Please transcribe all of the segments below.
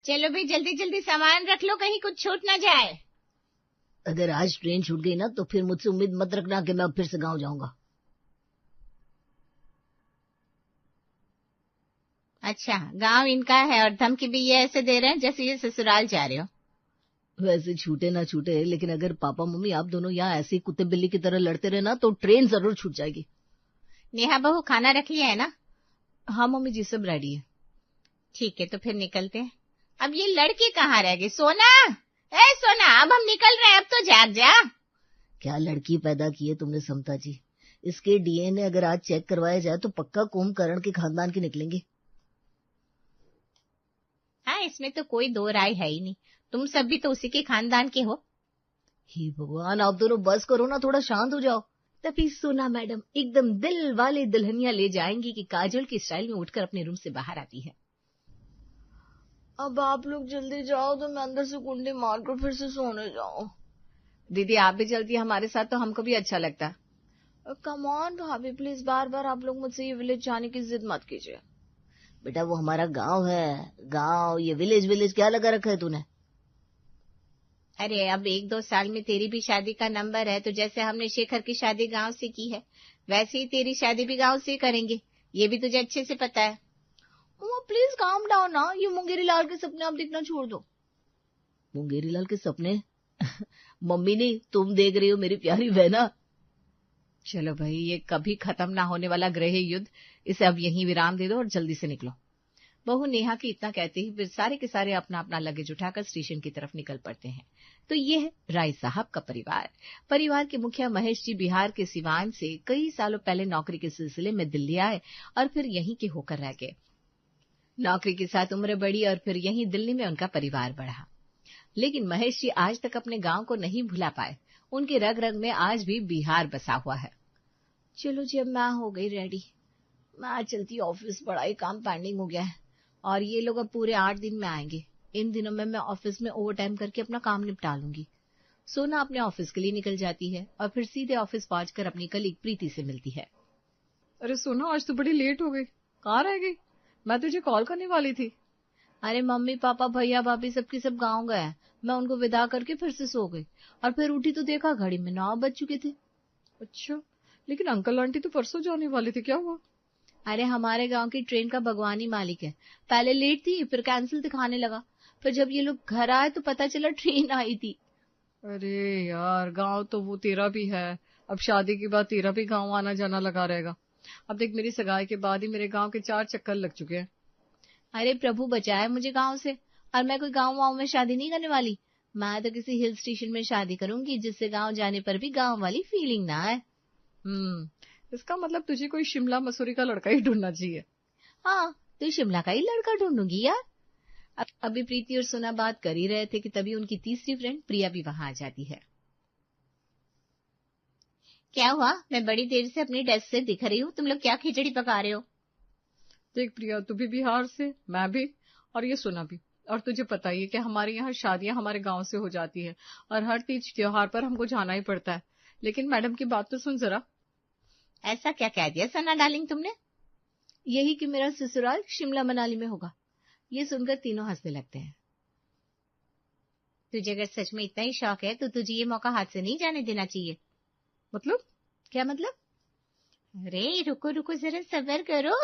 चलो भाई जल्दी जल्दी सामान रख लो, कहीं कुछ छूट ना जाए। अगर आज ट्रेन छूट गई ना तो फिर मुझसे उम्मीद मत रखना कि मैं अब फिर से गांव जाऊंगा। अच्छा, गांव इनका है और धमकी भी ये ऐसे दे रहे हैं जैसे ये ससुराल जा रहे हो। वैसे छूटे ना छूटे, लेकिन अगर पापा मम्मी आप दोनों यहाँ ऐसे ही कुत्ते बिल्ली की तरह लड़ते रहे ना तो ट्रेन जरूर छूट जाएगी। नेहा बहू खाना रख लिया है ना? हाँ मम्मी जी, सब रेडी है। ठीक है तो फिर निकलते हैं। अब ये लड़की कहाँ रह गई? सोना, ए सोना, अब हम निकल रहे हैं, अब तो जाग जा। क्या लड़की पैदा की है तुमने समता जी। इसके डीएनए अगर आज चेक करवाया जाए तो पक्का कुंभकर्ण के खानदान के निकलेंगे। हाँ, इसमें तो कोई दो राय है ही नहीं, तुम सब भी तो उसी के खानदान के हो। हे भगवान, आप दोनों बस करो ना, थोड़ा शांत हो जाओ। तभी सोना मैडम एकदम दिल वाले दुल्हनिया ले जाएंगी कि काजोल की स्टाइल में उठकर अपने रूम से बाहर आती है। अब आप लोग जल्दी जाओ तो मैं अंदर से कुंडी मार कर फिर से सोने जाऊं। दीदी आप भी चलती है हमारे साथ तो हमको भी अच्छा लगता। कम ऑन भाभी प्लीज, बार बार आप लोग मुझसे ये विलेज जाने की जिद मत कीजिए। बेटा वो हमारा गांव है, गांव, ये विलेज विलेज क्या लगा रखा है तूने? अरे अब 1-2 साल में तेरी भी शादी का नंबर है, तो जैसे हमने शेखर की शादी गांव से की है वैसे ही तेरी शादी भी गांव से करेंगे, ये भी तुझे अच्छे से पता है। प्लीज काम डाउन ना, ये मुंगेरी लाल के सपने आप देखना छोड़ दो। मुंगेरी लाल के सपने? मम्मी नहीं, तुम देख रही हो मेरी प्यारी बहना। चलो भाई, ये कभी खत्म ना होने वाला गृह युद्ध, इसे अब यहीं विराम दे दो और जल्दी से निकलो। बहू नेहा की इतना कहते ही फिर सारे के सारे अपना अपना लगेज उठाकर स्टेशन की तरफ निकल पड़ते हैं। तो ये है राय साहब का परिवार। परिवार के मुखिया महेश जी बिहार के सिवान से कई सालों पहले नौकरी के सिलसिले में दिल्ली आए और फिर यहीं के होकर रह गए। नौकरी के साथ उम्र बढ़ी और फिर यहीं दिल्ली में उनका परिवार बढ़ा। लेकिन महेश जी आज तक अपने गांव को नहीं भुला पाए। उनके रग रग में आज भी बिहार बसा हुआ है। चलो जी, अब मैं हो गई रेडी, मैं आज चलती ऑफिस, बड़ा ही काम पेंडिंग हो गया है और ये लोग अब पूरे 8 दिन में आएंगे। इन दिनों में मैं ऑफिस में ओवर टाइम करके अपना काम निपटा लूंगी। सोना अपने ऑफिस के लिए निकल जाती है और फिर सीधे ऑफिस पहुंचकर अपनी कलीग प्रीति से मिलती है। अरे सोना, आज तो बड़ी लेट हो गई, कहाँ रह गई? मैं तुझे कॉल करने वाली थी। अरे मम्मी पापा भैया भाभी सबके सब गाँव गए हैं, मैं उनको विदा करके फिर से सो गई और फिर उठी तो देखा घड़ी में 9 बज चुके थे। अच्छा, लेकिन अंकल आंटी तो परसों जाने वाले थे, क्या हुआ? अरे हमारे गांव की ट्रेन का भगवान ही मालिक है, पहले लेट थी फिर कैंसिल दिखाने लगा, फिर जब ये लोग घर आए तो पता चला ट्रेन आई थी। अरे यार, गांव तो वो तेरा भी है, अब शादी के बाद तेरा भी गांव आना जाना लगा रहेगा। अब देख, मेरी सगाई के बाद ही मेरे गांव के 4 चक्कर लग चुके हैं। अरे प्रभु बचाए मुझे गांव से, और मैं कोई गांव वाँव में शादी नहीं करने वाली। मैं तो किसी हिल स्टेशन में शादी करूंगी जिससे गांव जाने पर भी गांव वाली फीलिंग ना आए। इसका मतलब तुझे कोई शिमला मसूरी का लड़का ही ढूंढना चाहिए। हाँ, तो शिमला का ही लड़का ढूंढूंगी यार। अभी प्रीति और सोना बात कर ही रहे थे कि तभी उनकी तीसरी फ्रेंड प्रिया भी वहां आ जाती है। क्या हुआ? मैं बड़ी देर से अपनी डेस्क से दिख रही हूँ, तुम लोग क्या खिचड़ी पका रहे हो? देख प्रिया, तू भी बिहार से, मैं भी, और ये सोना भी, और तुझे पता ही है कि हमारे यहाँ शादियां हमारे गांव से हो जाती है और हर तीज त्योहार पर हमको जाना ही पड़ता है। लेकिन मैडम की बात तो सुन जरा। ऐसा क्या कह दिया सना डार्लिंग तुमने? यही कि मेरा ससुराल शिमला मनाली में होगा। ये सुनकर तीनों हंसने लगते हैं। तुझे अगर सच में इतना ही शौक है तो तुझे ये मौका हाथ से नहीं जाने देना चाहिए। मतलब? क्या मतलब? अरे रुको रुको जरा सब्र करो।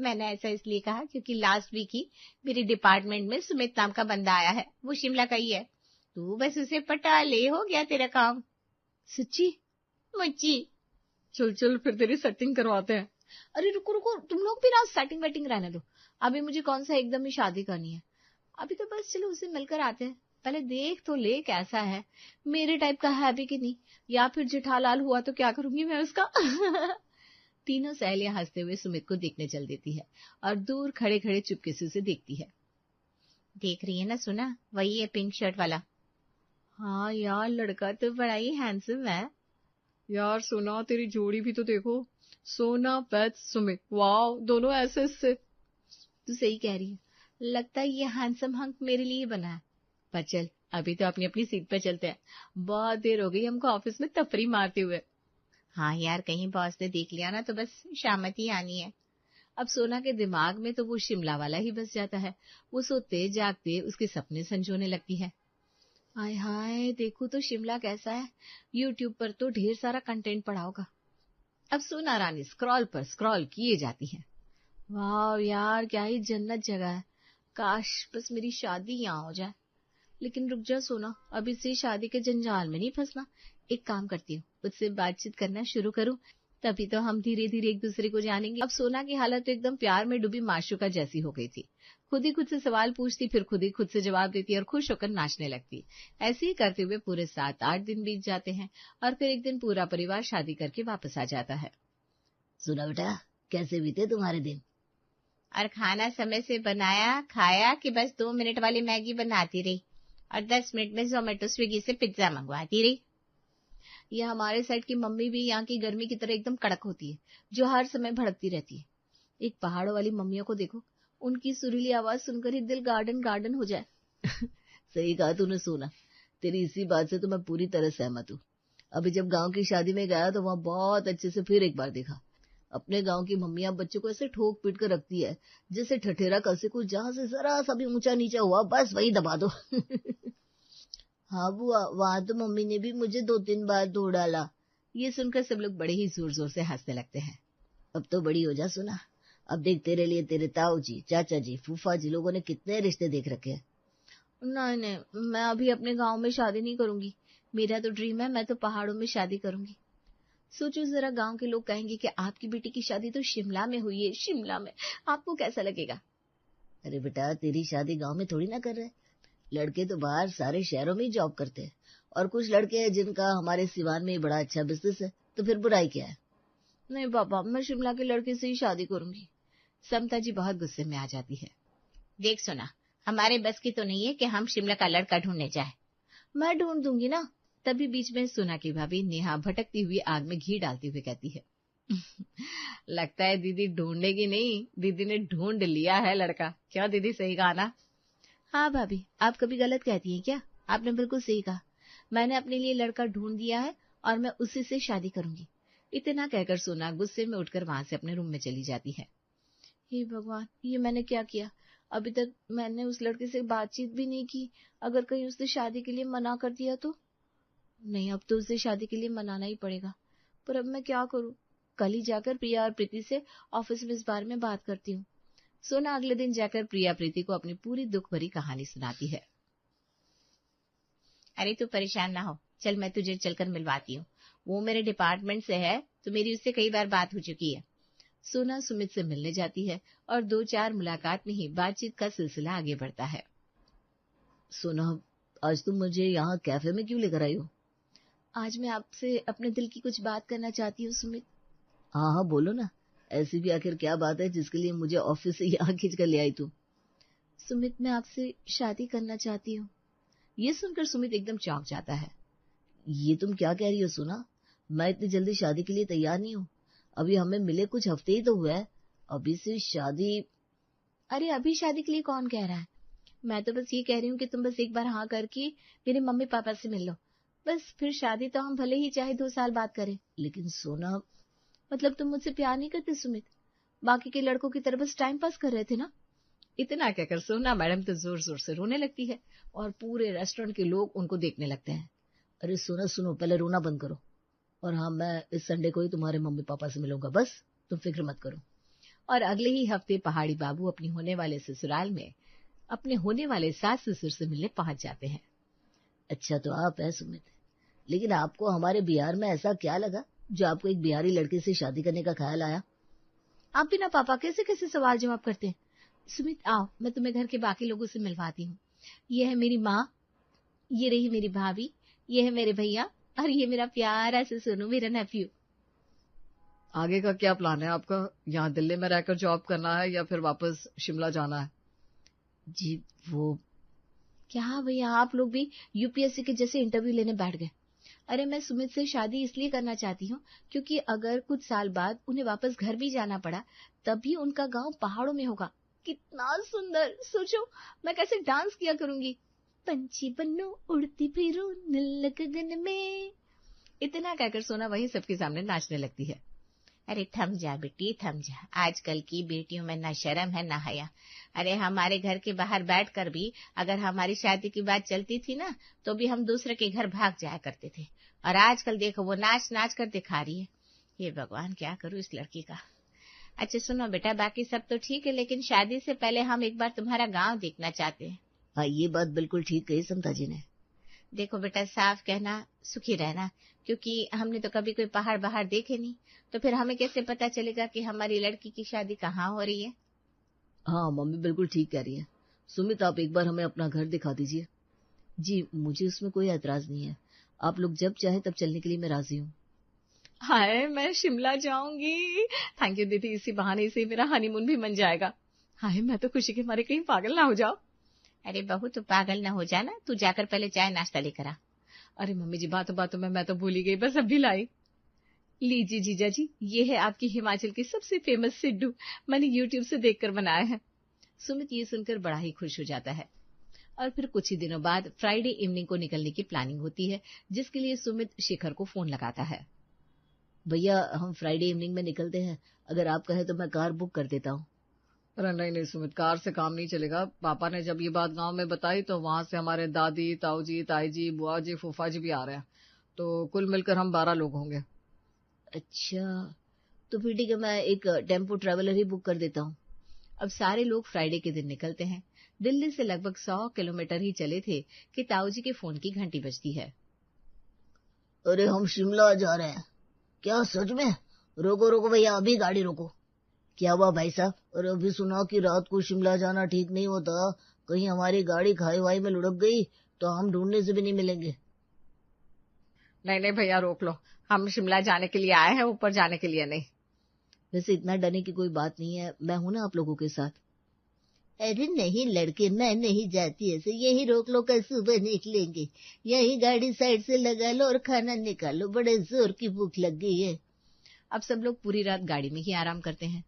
मैंने ऐसा इसलिए कहा क्योंकि लास्ट वीक ही मेरे डिपार्टमेंट में सुमित नाम का बंदा आया है, वो शिमला का ही है। तू बस उसे पटा ले, हो गया तेरा काम। सच्ची? मुच्ची। चल चल फिर तेरी सेटिंग करवाते हैं। अरे रुको रुको, तुम लोग भी ना सेटिंग वेटिंग रहने दो। अभी मुझे कौन सा एकदम ही शादी करनी है, अभी तो बस चलो उसे मिलकर आते हैं, पहले देख तो ले कैसा है, मेरे टाइप का है भी कि नहीं, या फिर जेठालाल हुआ तो क्या करूंगी मैं उसका। तीनों सहेलियां हंसते हुए सुमित को देखने चल देती है और दूर खड़े खड़े चुपके से उसे देखती है। देख रही है ना सुना, वही है पिंक शर्ट वाला। हाँ यार, लड़का तो बड़ा ही हैंडसम है। यार सोना, तेरी जोड़ी भी तो देखो, सोना वैद सुमित, वाओ, दोनों ऐसे से। तू सही कह रही है, लगता है ये हैंडसम हंक मेरे लिए बना है। पर चल अभी तो अपनी अपनी सीट पर चलते हैं, बहुत देर हो गई हमको ऑफिस में तफरी मारते हुए। हाँ यार, कहीं बॉस ने देख लिया ना तो बस शामत ही आनी है। अब सोना के दिमाग में तो वो शिमला वाला ही बस जाता है। वो सोते जागते उसके सपने संजोने लगती है। हाय हाय, देखो तो शिमला कैसा है। यूट्यूब पर तो ढेर सारा कंटेंट पड़ा होगा। अब सोना रानी स्क्रॉल पर स्क्रॉल किए जाती है। वाह यार, क्या ही जन्नत जगह है। काश बस मेरी शादी यहाँ हो जाए। लेकिन रुक जा सोना, अभी से शादी के जंजाल में नहीं फंसना। एक काम करती हूँ, उससे बातचीत करना शुरू करूँ, तभी तो हम धीरे धीरे एक दूसरे को जानेंगे। अब सोना की हालत तो एकदम प्यार में डूबी माशूका जैसी हो गई थी। खुद ही खुद से सवाल पूछती, फिर खुद ही खुद से जवाब देती और खुश होकर नाचने लगती। ऐसे ही करते हुए पूरे 7-8 दिन बीत जाते हैं और फिर एक दिन पूरा परिवार शादी करके वापस आ जाता है। सुना बेटा, कैसे बीते तुम्हारे दिन? और खाना समय से बनाया, खाया कि बस 2 मिनट वाली मैगी बनाती रही और 10 मिनट में जोमेटो स्विगी से पिज्जा मंगवाती रही। यह हमारे साइड की मम्मी भी यहाँ की गर्मी की तरह एकदम कड़क होती है, जो हर समय भड़कती रहती है। एक पहाड़ों वाली मम्मियों को देखो, उनकी सुरीली आवाज सुनकर ही दिल गार्डन गार्डन हो जाए। सही कहा तूने सोना, तेरी इसी बात से तो मैं पूरी तरह सहमत हूँ। अभी जब गांव की शादी में गया तो वहाँ बहुत अच्छे से फिर एक बार देखा। अपने गांव की मम्मियां बच्चों को ऐसे ठोक पीट कर रखती है जैसे ठठेरा कसे को, जहां से जरा सा भी ऊंचा नीचा हुआ बस वही दबा दो। हाँ बुआ, वहां तो मम्मी ने भी मुझे 2-3 बार धो डाला। ये सुनकर सब लोग बड़े ही जोर जोर से हंसने लगते हैं। अब तो बड़ी हो जा सोना, अब देख तेरे लिए तेरे ताऊ जी, चाचा जी, फूफा जी लोगों ने कितने रिश्ते देख रखे हैं। नहीं नहीं, मैं अभी अपने गांव में शादी नहीं करूंगी। मेरा तो ड्रीम है, मैं तो पहाड़ों में शादी करूंगी। सोचो जरा, गांव के लोग कहेंगे कि आपकी बेटी की शादी तो शिमला में हुई है, शिमला में। आपको कैसा लगेगा? अरे बेटा, तेरी शादी गांव में थोड़ी ना कर रहे। लड़के तो बाहर सारे शहरों में ही जॉब करते हैं, और कुछ लड़के हैं जिनका हमारे सिवान में ही बड़ा अच्छा बिजनेस है, तो फिर बुराई क्या है? नहीं पापा, मैं शिमला के लड़के से ही शादी करूंगी। समता जी बहुत गुस्से में आ जाती है। देख सोना, हमारे बस की तो नहीं है कि हम शिमला का लड़का ढूंढने जाए। मैं ढूंढ दूंगी ना। तभी बीच में सोना की भाभी नेहा भटकती हुई आग में घी डालते हुए कहती है, लगता है दीदी ढूंढेगी नहीं, दीदी ने ढूंढ लिया है लड़का। क्या दीदी, सही कहा ना? हाँ भाभी, आप कभी गलत कहती हैं क्या? आपने बिल्कुल सही कहा। मैंने अपने लिए लड़का ढूंढ दिया है और मैं उसी से शादी करूंगी। इतना कहकर सोना गुस्से में उठकर वहां से अपने रूम में चली जाती है। हे भगवान, ये मैंने क्या किया? अभी तक मैंने उस लड़के से बातचीत भी नहीं की। अगर कहीं उसने शादी के लिए मना कर दिया तो? नहीं, अब तो उसे शादी के लिए मनाना ही पड़ेगा। पर अब मैं क्या करूं? कल ही जाकर प्रिया और प्रीति से ऑफिस में इस बारे में बात करती हूँ। सोना अगले दिन जाकर प्रिया प्रीति को अपनी पूरी दुख भरी कहानी सुनाती है। अरे तू परेशान ना हो, चल मैं तुझे चलकर मिलवाती हूँ। वो मेरे डिपार्टमेंट से है, तो मेरी उससे कई बार बात हो चुकी है। सोना सुमित से मिलने जाती है और 2-4 मुलाकात में ही बातचीत का सिलसिला आगे बढ़ता है। सोना, आज तुम मुझे यहाँ कैफे में क्यों लेकर आई हो? आज मैं आपसे अपने दिल की कुछ बात करना चाहती हूँ सुमित। हाँ हाँ बोलो ना, ऐसी भी आखिर क्या बात है जिसके लिए मुझे ऑफिस से यहाँ खींच कर ले आई तू? सुमित, मैं आपसे शादी करना चाहती हूँ। ये सुनकर सुमित एकदम चौंक जाता है। ये तुम क्या कह रही हो सोना? मैं इतनी जल्दी शादी के लिए तैयार नहीं हूँ। अभी हमें मिले कुछ हफ्ते ही तो हुए हैं, अभी से शादी? अरे अभी शादी के लिए कौन कह रहा है? मैं तो बस ये कह रही हूँ कि तुम बस एक बार हाँ करके मेरे मम्मी पापा से मिल लो, बस फिर शादी तो हम भले ही चाहे 2 साल बाद करें। लेकिन सोना, मतलब तुम मुझसे प्यार नहीं करते सुमित? बाकी के लड़कों की तरह बस टाइम पास कर रहे थे ना? इतना कहकर सोना मैडम तो जोर जोर से रोने लगती है और पूरे रेस्टोरेंट के लोग उनको देखने लगते हैं। अरे सोना सुनो, पहले रोना बंद करो। और हाँ, मैं इस संडे को ही तुम्हारे मम्मी पापा से मिलूंगा, बस तुम फिक्र मत करो। और अगले ही हफ्ते पहाड़ी बाबू अपनी होने वाले ससुराल में अपने होने वाले सास ससुर से मिलने पहुंच जाते हैं। अच्छा तो आप है सुमित, लेकिन आपको हमारे बिहार में ऐसा क्या लगा जो आपको एक बिहारी लड़के से शादी करने का ख्याल आया? आप भी ना पापा कैसे कैसे सवाल जवाब करते हैं। सुमित आओ, मैं तुम्हें घर के बाकी लोगों से मिलवाती हूँ। ये है मेरी माँ, ये रही मेरी भाभी, ये है मेरे भैया और ये मेरा प्यारा सा सोनू, मेरा नेफ्यू। आगे का क्या प्लान है आपका? यहाँ दिल्ली में रहकर जॉब करना है या फिर वापस शिमला जाना है? जी वो क्या भैया, आप लोग भी यूपीएससी के जैसे इंटरव्यू लेने बैठ गए? अरे मैं सुमित से शादी इसलिए करना चाहती हूँ क्योंकि अगर कुछ साल बाद उन्हें वापस घर भी जाना पड़ा तब भी उनका गांव पहाड़ों में होगा। कितना सुंदर, सोचो मैं कैसे डांस किया करूंगी। पंछी बनूं उड़ती फिरूं नील गगन में। इतना कहकर सोना वही सबके सामने नाचने लगती है। अरे थम जा बेटी थम जा, आजकल की बेटियों में ना शर्म है ना हया। अरे हमारे घर के बाहर बैठकर भी अगर हमारी शादी की बात चलती थी ना तो भी हम दूसरे के घर भाग जाया करते थे, और आजकल देखो वो नाच नाच कर दिखा रही है। ये भगवान क्या करूं इस लड़की का। अच्छा सुनो बेटा, बाकी सब तो ठीक है, लेकिन शादी से पहले हम एक बार तुम्हारा गांव देखना चाहते हैं। हाँ, ये बात बिल्कुल ठीक कही समता जी ने। देखो बेटा, साफ कहना सुखी रहना, क्योंकि हमने तो कभी कोई पहाड़ बहार देखे नहीं, तो फिर हमें कैसे पता चलेगा कि हमारी लड़की की शादी कहाँ हो रही है। हाँ मम्मी बिल्कुल ठीक कह रही है। सुमित, आप एक बार हमें अपना घर दिखा दीजिए। जी, मुझे उसमें कोई एतराज नहीं है। आप लोग जब चाहे तब चलने के लिए मैं राजी हूँ। हाय, मैं शिमला जाऊंगी। थैंक यू दीदी, इसी बहाने से मेरा हनीमून भी बन जाएगा। हाय, मैं तो खुशी के मारे कहीं पागल ना हो जाओ। अरे बहू, तो पागल न हो जाना, तू जाकर पहले चाय नाश्ता लेकर आ। अरे मम्मी जी, बातों बातों में मैं तो भूल ही गई, बस अभी लाई। लीजिए जीजा जी, ये है आपकी हिमाचल की सबसे फेमस सिड्डू, मैंने यूट्यूब से देखकर बनाया है। सुमित ये सुनकर बड़ा ही खुश हो जाता है। और फिर कुछ ही दिनों बाद फ्राइडे इवनिंग को निकलने की प्लानिंग होती है, जिसके लिए सुमित शिखर को फोन लगाता है। भैया, हम फ्राइडे इवनिंग में निकलते हैं, अगर आप कहें तो मैं कार बुक कर देता हूँ। अरे नहीं नहीं सुमित, कार से काम नहीं चलेगा। पापा ने जब ये बात गांव में बताई तो वहां से हमारे दादी, ताऊ जी, ताई जी, बुआ जी, फूफा जी भी आ रहे हैं, तो कुल मिलकर हम 12 लोग होंगे। अच्छा, तो फिर ठीक है, मैं एक टेम्पो ट्रैवलर ही बुक कर देता हूँ। अब सारे लोग फ्राइडे के दिन निकलते हैं। दिल्ली से लगभग 100 किलोमीटर ही चले थे कि ताऊ जी के फोन की घंटी बजती है। अरे हम शिमला जा रहे हैं। क्या सच में? रोको रोको भैया, अभी गाड़ी रोको। क्या हुआ भाई साहब? और अभी सुना कि रात को शिमला जाना ठीक नहीं होता, कहीं हमारी गाड़ी खाई वाई में लुढ़क गई तो हम ढूंढने से भी नहीं मिलेंगे। नहीं नहीं भैया, रोक लो, हम शिमला जाने के लिए आए हैं, ऊपर जाने के लिए नहीं। वैसे इतना डरने की कोई बात नहीं है, मैं हूं ना आप लोगों के साथ। अरे नहीं लड़के, मैं नहीं जाती ऐसे, यही रोक लो, कल सुबह निकलेंगे। यही गाड़ी साइड से लगा लो और खाना निकालो, बड़े जोर की भूख लग गई है। अब सब लोग पूरी रात गाड़ी में ही आराम करते हैं।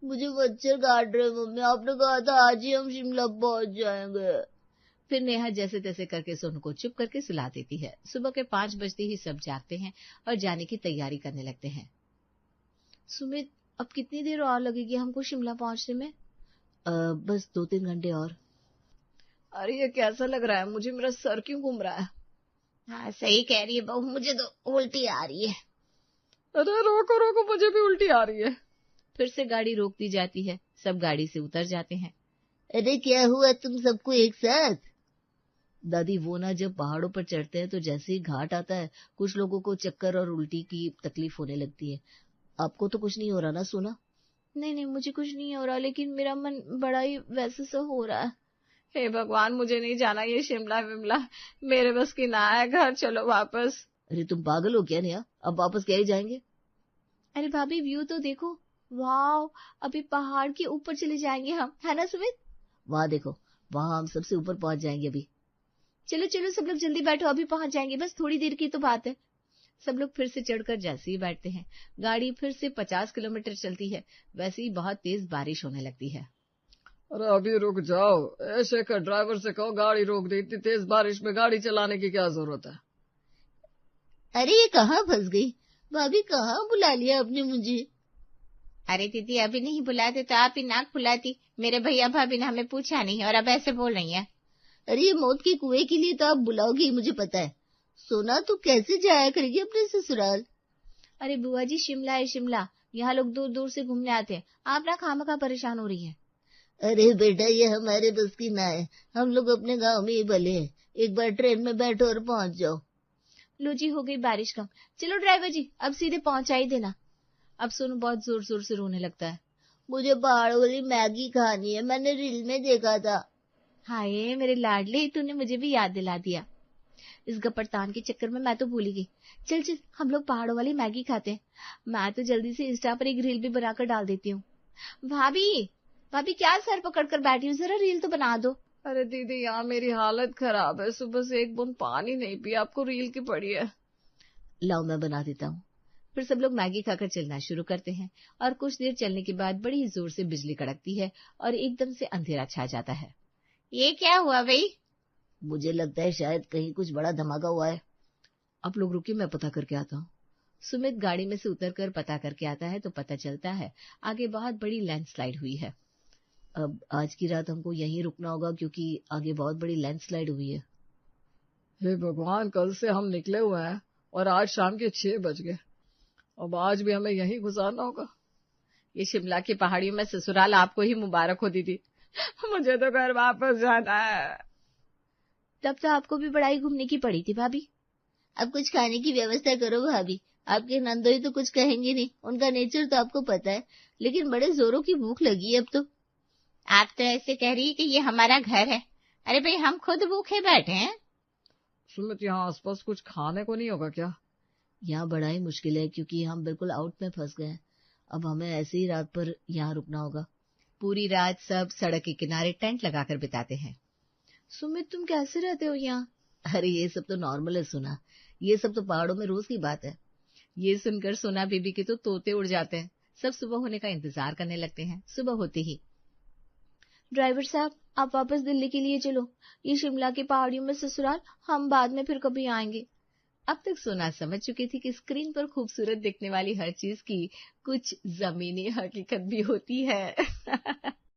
मुझे मच्छर काट रहे मम्मी, आपने कहा था आज ही हम शिमला पहुंच जाएंगे। फिर नेहा जैसे तैसे करके सोनू को चुप करके सुला देती है। सुबह के 5 बजते ही सब जागते हैं और जाने की तैयारी करने लगते हैं। सुमित, अब कितनी देर और लगेगी हमको शिमला पहुंचने में? बस 2-3 घंटे और। अरे ये कैसा लग रहा है मुझे, मेरा सर क्यों घूम रहा है? हाँ सही कह रही है बहू, मुझे तो उल्टी आ रही है। अरे रोको रोको, मुझे भी उल्टी आ रही है। फिर से गाड़ी रोक दी जाती है, सब गाड़ी से उतर जाते हैं। अरे क्या हुआ तुम सबको एक साथ? दादी, वो ना जब पहाड़ों पर चढ़ते हैं तो जैसे ही घाट आता है कुछ लोगों को चक्कर और उल्टी की तकलीफ होने लगती है। आपको तो कुछ नहीं हो रहा ना सोना? नहीं नहीं, मुझे कुछ नहीं हो रहा, लेकिन मेरा मन बड़ा ही वैसे सा हो रहा है। हे भगवान, मुझे नहीं जाना ये शिमला विमला, मेरे बस की ना है, घर चलो वापस। अरे तुम पागल हो क्या नेहा? अब वापस क्या ही जाएंगे? अरे भाभी, व्यू तो देखो, वाव, अभी पहाड़ के ऊपर चले जाएंगे हम, है ना सुमित? वहां देखो, वहां हम सबसे ऊपर पहुंच जाएंगे अभी। चलो चलो सब लोग जल्दी बैठो, अभी पहुंच जाएंगे, बस थोड़ी देर की तो बात है। सब लोग फिर से चढ़कर जैसे ही बैठते हैं, गाड़ी फिर से 50 किलोमीटर चलती है। वैसे ही बहुत तेज बारिश होने लगती है। अरे अभी रुक जाओ, ऐसे कर ड्राइवर से कहो गाड़ी रोक दे, इतनी तेज बारिश में गाड़ी चलाने की क्या जरूरत है? अरे ये कहाँ फंस गई? भाभी कहाँ बुला लिया आपने मुझे? अरे दीदी, अभी नहीं बुलाते तो आप ही नाक फुलाती। मेरे भैया भाभी ने हमें पूछा नहीं और अब ऐसे बोल रही है। अरे ये मौत के कुएं के लिए तो आप बुलाओगी, मुझे पता है। सोना, तू कैसे जाया करेगी अपने ससुराल? अरे बुआ जी, शिमला है शिमला, यहाँ लोग दूर दूर से घूमने आते हैं, आप ना खामखा परेशान हो रही हैं। अरे बेटा, ये हमारे बस की ना है, हम लोग अपने गांव में ही भले हैं। एक बार ट्रेन में बैठो और पहुंच जाओ। लो जी, हो गई बारिश कम, चलो ड्राइवर जी अब सीधे पहुंचा ही देना। अब सोनू बहुत जोर जोर से रोने लगता है। मुझे पहाड़ वाली मैगी खानी है, मैंने रील में देखा था। हाय मेरे लाडले, तूने मुझे भी याद दिला दिया। इस गपड़तान के चक्कर में मैं तो भूल ही गई। चल चल, हम लोग पहाड़ों वाली मैगी खाते हैं। मैं तो जल्दी से इंस्टा पर एक रील भी बनाकर डाल देती हूँ। भाभी भाभी, क्या सर पकड़ कर बैठी हूँ, जरा रील तो बना दो। अरे दीदी, यहाँ मेरी हालत खराब है, सुबह से एक बूंद पानी नहीं पिया, आपको रील की पड़ी है। लाओ मैं बना देता हूँ। फिर सब लोग मैगी खाकर चलना शुरू करते हैं और कुछ देर चलने के बाद बड़ी जोर से बिजली कड़कती है और एकदम से अंधेरा छा जाता है। ये क्या हुआ भाई? मुझे लगता है शायद कहीं कुछ बड़ा धमाका हुआ है। आप लोग रुकिए, मैं पता करके आता हूँ। सुमित गाड़ी में से उतरकर पता करके आता है तो पता चलता है आगे बहुत बड़ी लैंडस्लाइड हुई है। अब आज की रात हमको यहीं रुकना होगा क्योंकि आगे बहुत बड़ी लैंडस्लाइड हुई है। हे भगवान, कल से हम निकले हुए हैं और आज शाम के 6 बज गए। अब आज भी हमें यहीं गुजारना होगा। ये शिमला की पहाड़ियों में ससुराल आपको ही मुबारक हो दीदी। मुझे तो घर वापस जाना है। तब तो आपको भी बड़ा ही घूमने की पड़ी थी भाभी। अब कुछ खाने की व्यवस्था करो भाभी। आपके नंदोई तो कुछ कहेंगे नहीं, उनका नेचर तो आपको पता है, लेकिन बड़े जोरों की भूख लगी है अब तो। आप तो ऐसे कह रही है कि ये हमारा घर है। अरे भाई, हम खुद भूखे बैठे हैं। सुमित, यहाँ आसपास कुछ खाने को नहीं होगा क्या? यहाँ बड़ा ही मुश्किल है क्योंकि हम बिल्कुल आउट में फंस गए हैं। अब हमें ऐसे ही रात पर यहाँ रुकना होगा। पूरी रात सब सड़क के किनारे टेंट लगाकर बिताते हैं। सुमित, तुम कैसे रहते हो यहाँ? अरे ये सब तो नॉर्मल है सोना, ये सब तो पहाड़ों में रोज की बात है। ये सुनकर सोना बेबी के तो तोते उड़ जाते हैं। सब सुबह होने का इंतजार करने लगते हैं। सुबह होते ही, ड्राइवर साहब, आप वापस दिल्ली के लिए चलो। ये शिमला की पहाड़ियों में ससुराल, हम बाद में फिर कभी आएंगे। अब तक सोना समझ चुकी थी कि स्क्रीन पर खूबसूरत दिखने वाली हर चीज की कुछ जमीनी हकीकत भी होती है।